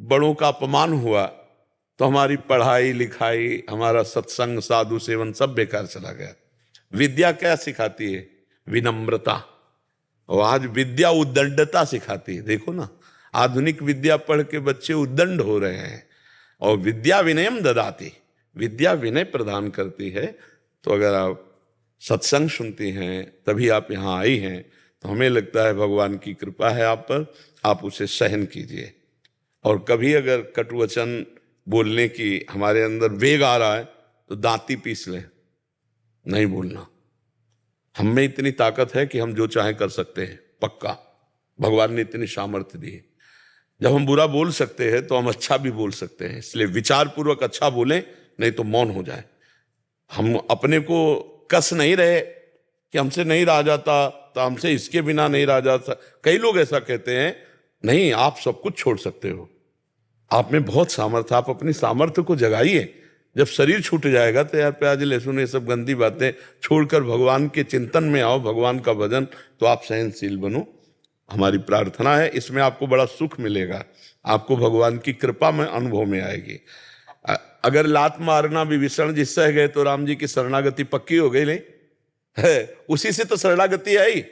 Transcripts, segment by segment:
बड़ों का अपमान हुआ तो हमारी पढ़ाई लिखाई, हमारा सत्संग, साधु सेवन सब बेकार चला गया। विद्या क्या सिखाती है? विनम्रता। और आज विद्या उद्दंडता सिखाती है। देखो ना, आधुनिक विद्या पढ़ के बच्चे उद्दंड हो रहे हैं। और विद्या विनयम ददाती, विद्या विनय प्रदान करती है। तो अगर आप सत्संग सुनती हैं, तभी आप यहाँ आई हैं, तो हमें लगता है भगवान की कृपा है आप पर, आप उसे सहन कीजिए। और कभी अगर कटुवचन बोलने की हमारे अंदर वेग आ रहा है तो दांती पीस लें, नहीं बोलना। हम में इतनी ताकत है कि हम जो चाहे कर सकते हैं, पक्का। भगवान ने इतनी सामर्थ्य दी है। जब हम बुरा बोल सकते हैं तो हम अच्छा भी बोल सकते हैं। इसलिए विचार पूर्वक अच्छा बोलें, नहीं तो मौन हो जाए। हम अपने को कस नहीं रहे कि हमसे नहीं रहा जाता, तो हमसे इसके बिना नहीं रहा जाता। कई लोग ऐसा कहते हैं, नहीं, आप सब कुछ छोड़ सकते हो, आप में बहुत सामर्थ्य, आप अपनी सामर्थ्य को जगाइए। जब शरीर छूट जाएगा तो यार प्याज लहसुन ये सब गंदी बातें छोड़कर भगवान के चिंतन में आओ, भगवान का भजन, तो आप सहनशील बनो। हमारी प्रार्थना है, इसमें आपको बड़ा सुख मिलेगा, आपको भगवान की कृपा में अनुभव में आएगी। अगर लात मारना विभीषण जी सह गए तो राम जी की शरणागति पक्की हो गई नहीं है? उसी से तो शरणागति आई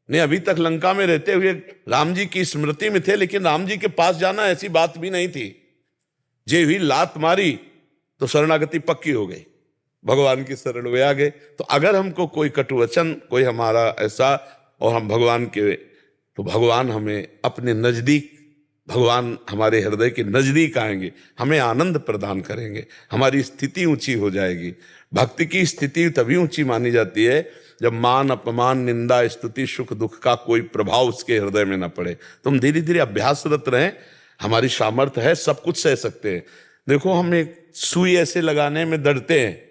नहीं। अभी तक लंका में रहते हुए राम जी की स्मृति में थे, लेकिन राम जी के पास जाना ऐसी बात भी नहीं थी। जे हुई लात मारी तो शरणागति पक्की हो गई, भगवान की शरण में आ गए। तो अगर हमको कोई कटुवचन, कोई हमारा ऐसा, और हम भगवान के, तो भगवान हमें अपने नजदीक, भगवान हमारे हृदय के नजदीक आएंगे, हमें आनंद प्रदान करेंगे, हमारी स्थिति ऊंची हो जाएगी। भक्ति की स्थिति तभी ऊंची मानी जाती है जब मान अपमान निंदा स्तुति सुख दुख का कोई प्रभाव उसके हृदय में न पड़े। तुम धीरे धीरे अभ्यासरत रहें, हमारी सामर्थ्य है, सब कुछ सह सकते हैं। देखो, हम एक सुई ऐसे लगाने में डरते हैं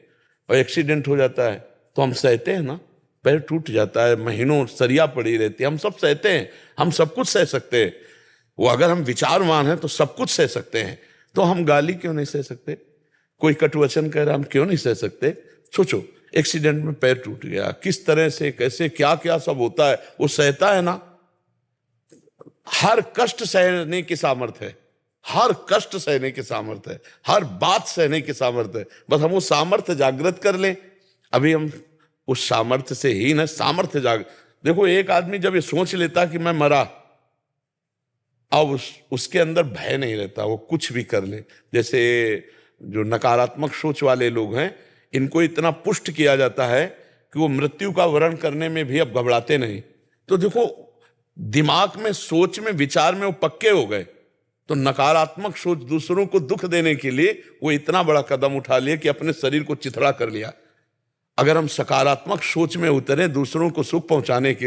और एक्सीडेंट हो जाता है तो हम सहते हैं ना, पैर टूट जाता है, महीनों सरिया पड़ी रहती है, हम सब सहते हैं, हम सब कुछ सह सकते हैं। वो अगर हम विचारवान हैं तो सब कुछ सह सकते हैं। तो हम गाली क्यों नहीं सह सकते? कोई कटुवचन कह रहा, हम क्यों नहीं सह सकते? सोचो, एक्सीडेंट में पैर टूट गया, किस तरह से, कैसे, क्या क्या सब होता है, वो सहता है ना। हर कष्ट सहने की सामर्थ्य है, हर कष्ट सहने की सामर्थ्य है, हर बात सहने की सामर्थ्य है। बस हम वो सामर्थ्य जागृत कर लें। अभी हम उस सामर्थ्य से ही ना, सामर्थ्य देखो, एक आदमी जब ये सोच लेता कि मैं मरा, अब उसके अंदर भय नहीं रहता, वो कुछ भी कर ले। जैसे जो नकारात्मक सोच वाले लोग हैं, इनको इतना पुष्ट किया जाता है कि वो मृत्यु का वर्ण करने में भी अब घबराते नहीं। तो देखो, दिमाग में, सोच में, विचार में वो पक्के हो गए। तो नकारात्मक सोच दूसरों को दुख देने के लिए वो इतना बड़ा कदम उठा लिया कि अपने शरीर को चिथड़ा कर लिया। अगर हम सकारात्मक सोच में उतरे दूसरों को सुख पहुंचाने के